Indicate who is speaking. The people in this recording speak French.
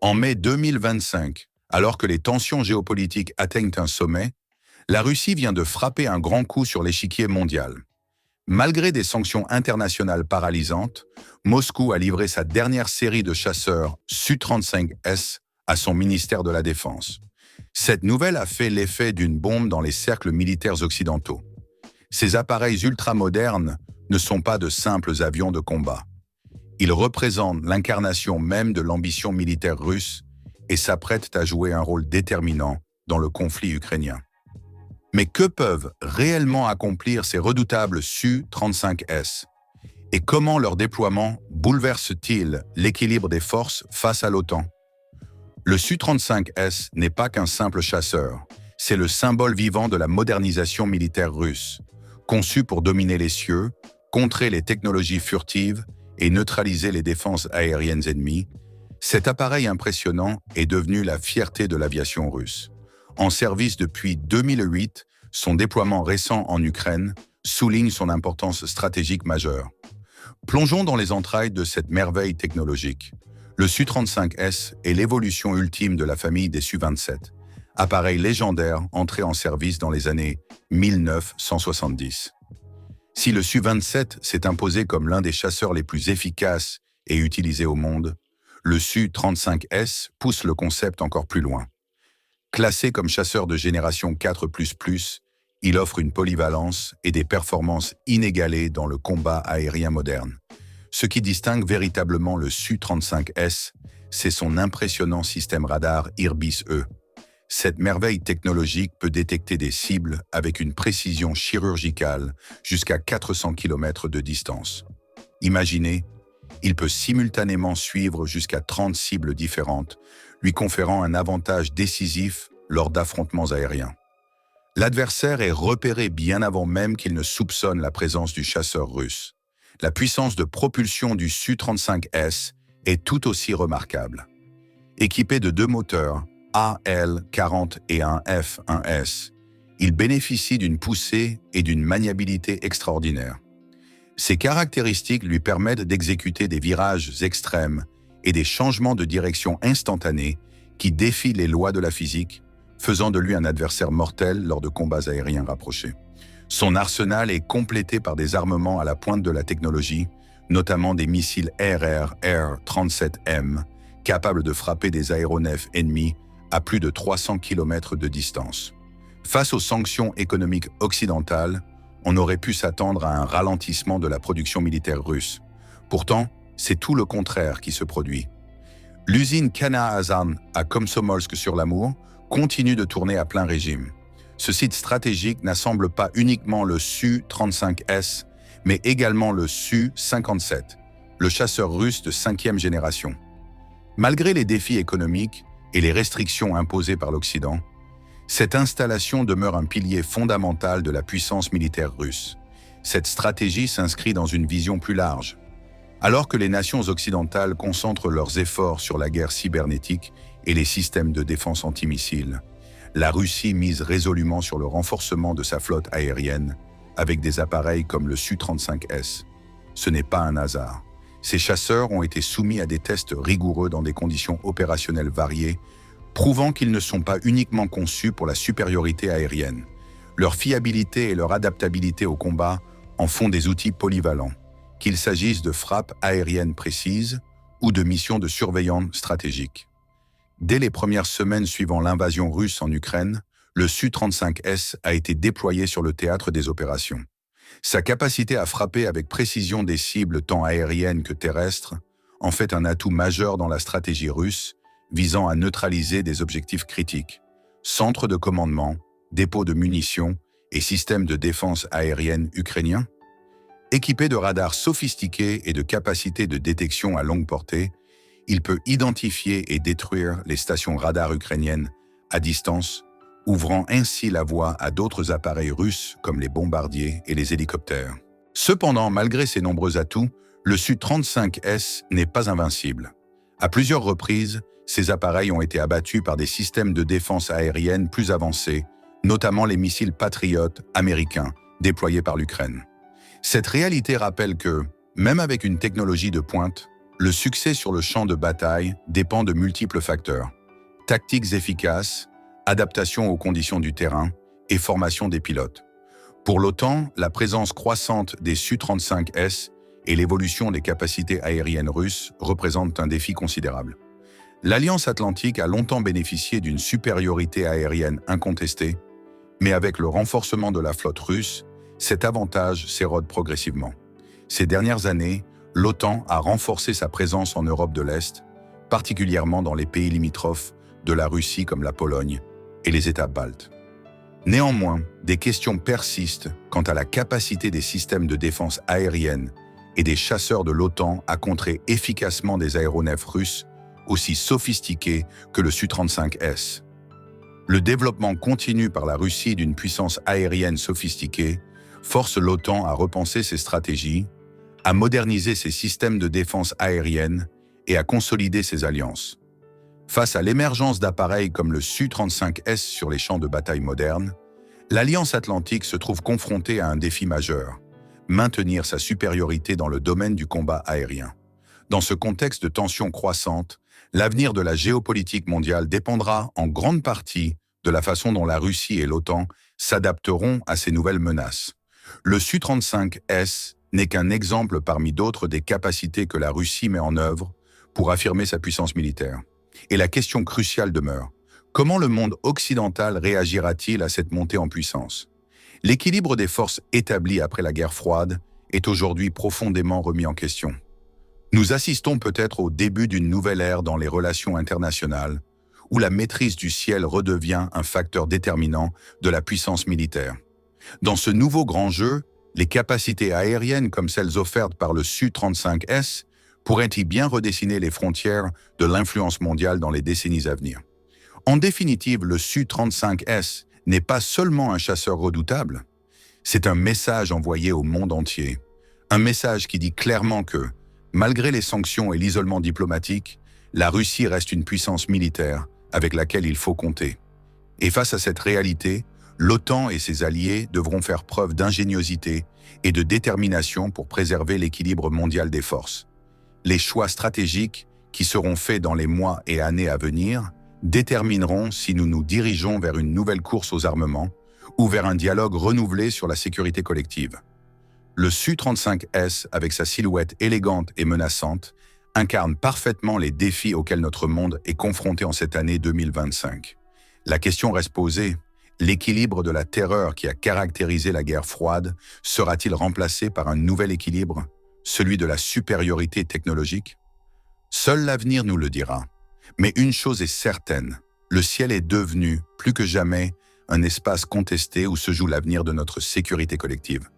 Speaker 1: En mai 2025, alors que les tensions géopolitiques atteignent un sommet, la Russie vient de frapper un grand coup sur l'échiquier mondial. Malgré des sanctions internationales paralysantes, Moscou a livré sa dernière série de chasseurs Su-35S à son ministère de la Défense. Cette nouvelle a fait l'effet d'une bombe dans les cercles militaires occidentaux. Ces appareils ultramodernes ne sont pas de simples avions de combat. Ils représentent l'incarnation même de l'ambition militaire russe et s'apprêtent à jouer un rôle déterminant dans le conflit ukrainien. Mais que peuvent réellement accomplir ces redoutables Su-35S? Et comment leur déploiement bouleverse-t-il l'équilibre des forces face à l'OTAN? Le Su-35S n'est pas qu'un simple chasseur, c'est le symbole vivant de la modernisation militaire russe, conçu pour dominer les cieux, contrer les technologies furtives et neutraliser les défenses aériennes ennemies. Cet appareil impressionnant est devenu la fierté de l'aviation russe. En service depuis 2008, son déploiement récent en Ukraine souligne son importance stratégique majeure. Plongeons dans les entrailles de cette merveille technologique. Le Su-35S est l'évolution ultime de la famille des Su-27, appareil légendaire entré en service dans les années 1970. Si le Su-27 s'est imposé comme l'un des chasseurs les plus efficaces et utilisés au monde, le Su-35S pousse le concept encore plus loin. Classé comme chasseur de génération 4++, il offre une polyvalence et des performances inégalées dans le combat aérien moderne. Ce qui distingue véritablement le Su-35S, c'est son impressionnant système radar Irbis-E. Cette merveille technologique peut détecter des cibles avec une précision chirurgicale jusqu'à 400 km de distance. Imaginez, il peut simultanément suivre jusqu'à 30 cibles différentes, lui conférant un avantage décisif lors d'affrontements aériens. L'adversaire est repéré bien avant même qu'il ne soupçonne la présence du chasseur russe. La puissance de propulsion du Su-35S est tout aussi remarquable. Équipé de deux moteurs, AL-40 et un F-1S, il bénéficie d'une poussée et d'une maniabilité extraordinaires. Ces caractéristiques lui permettent d'exécuter des virages extrêmes et des changements de direction instantanés qui défient les lois de la physique, faisant de lui un adversaire mortel lors de combats aériens rapprochés. Son arsenal est complété par des armements à la pointe de la technologie, notamment des missiles RR-37M, capables de frapper des aéronefs ennemis à plus de 300 km de distance. Face aux sanctions économiques occidentales, on aurait pu s'attendre à un ralentissement de la production militaire russe. Pourtant, c'est tout le contraire qui se produit. L'usine Khanazan à Komsomolsk-sur-l'Amour continue de tourner à plein régime. Ce site stratégique n'assemble pas uniquement le Su-35S, mais également le Su-57, le chasseur russe de 5e génération. Malgré les défis économiques et les restrictions imposées par l'Occident, cette installation demeure un pilier fondamental de la puissance militaire russe. Cette stratégie s'inscrit dans une vision plus large. Alors que les nations occidentales concentrent leurs efforts sur la guerre cybernétique et les systèmes de défense antimissiles, la Russie mise résolument sur le renforcement de sa flotte aérienne avec des appareils comme le Su-35S. Ce n'est pas un hasard. Ces chasseurs ont été soumis à des tests rigoureux dans des conditions opérationnelles variées, prouvant qu'ils ne sont pas uniquement conçus pour la supériorité aérienne. Leur fiabilité et leur adaptabilité au combat en font des outils polyvalents, qu'il s'agisse de frappes aériennes précises ou de missions de surveillance stratégique. Dès les premières semaines suivant l'invasion russe en Ukraine, le Su-35S a été déployé sur le théâtre des opérations. Sa capacité à frapper avec précision des cibles tant aériennes que terrestres en fait un atout majeur dans la stratégie russe visant à neutraliser des objectifs critiques, centres de commandement, dépôts de munitions et systèmes de défense aérienne ukrainiens. Équipé de radars sophistiqués et de capacités de détection à longue portée, il peut identifier et détruire les stations radars ukrainiennes à distance, ouvrant ainsi la voie à d'autres appareils russes comme les bombardiers et les hélicoptères. Cependant, malgré ses nombreux atouts, le Su-35S n'est pas invincible. À plusieurs reprises, ces appareils ont été abattus par des systèmes de défense aérienne plus avancés, notamment les missiles Patriot américains déployés par l'Ukraine. Cette réalité rappelle que, même avec une technologie de pointe, Le succès sur le champ de bataille dépend de multiples facteurs. Tactiques efficaces, adaptation aux conditions du terrain et formation des pilotes. Pour l'OTAN, la présence croissante des Su-35S et l'évolution des capacités aériennes russes représentent un défi considérable. L'Alliance atlantique a longtemps bénéficié d'une supériorité aérienne incontestée, mais avec le renforcement de la flotte russe, cet avantage s'érode progressivement. Ces dernières années, l'OTAN a renforcé sa présence en Europe de l'Est, particulièrement dans les pays limitrophes de la Russie comme la Pologne et les États baltes. Néanmoins, des questions persistent quant à la capacité des systèmes de défense aérienne et des chasseurs de l'OTAN à contrer efficacement des aéronefs russes aussi sophistiqués que le Su-35S. Le développement continu par la Russie d'une puissance aérienne sophistiquée force l'OTAN à repenser ses stratégies, à moderniser ses systèmes de défense aérienne et à consolider ses alliances. Face à l'émergence d'appareils comme le Su-35S sur les champs de bataille modernes, l'Alliance atlantique se trouve confrontée à un défi majeur, maintenir sa supériorité dans le domaine du combat aérien. Dans ce contexte de tensions croissantes, l'avenir de la géopolitique mondiale dépendra en grande partie de la façon dont la Russie et l'OTAN s'adapteront à ces nouvelles menaces. Le Su-35S n'est qu'un exemple parmi d'autres des capacités que la Russie met en œuvre pour affirmer sa puissance militaire. Et la question cruciale demeure, comment le monde occidental réagira-t-il à cette montée en puissance? L'équilibre des forces établies après la guerre froide est aujourd'hui profondément remis en question. Nous assistons peut-être au début d'une nouvelle ère dans les relations internationales, où la maîtrise du ciel redevient un facteur déterminant de la puissance militaire. Dans ce nouveau grand jeu, les capacités aériennes comme celles offertes par le Su-35S pourraient-ils bien redessiner les frontières de l'influence mondiale dans les décennies à venir? En définitive, le Su-35S n'est pas seulement un chasseur redoutable, c'est un message envoyé au monde entier. Un message qui dit clairement que, malgré les sanctions et l'isolement diplomatique, la Russie reste une puissance militaire avec laquelle il faut compter. Et face à cette réalité, l'OTAN et ses alliés devront faire preuve d'ingéniosité et de détermination pour préserver l'équilibre mondial des forces. Les choix stratégiques qui seront faits dans les mois et années à venir détermineront si nous nous dirigeons vers une nouvelle course aux armements ou vers un dialogue renouvelé sur la sécurité collective. Le Su-35S, avec sa silhouette élégante et menaçante, incarne parfaitement les défis auxquels notre monde est confronté en cette année 2025. La question reste posée, l'équilibre de la terreur qui a caractérisé la guerre froide sera-t-il remplacé par un nouvel équilibre, celui de la supériorité technologique? Seul l'avenir nous le dira. Mais une chose est certaine, le ciel est devenu, plus que jamais, un espace contesté où se joue l'avenir de notre sécurité collective.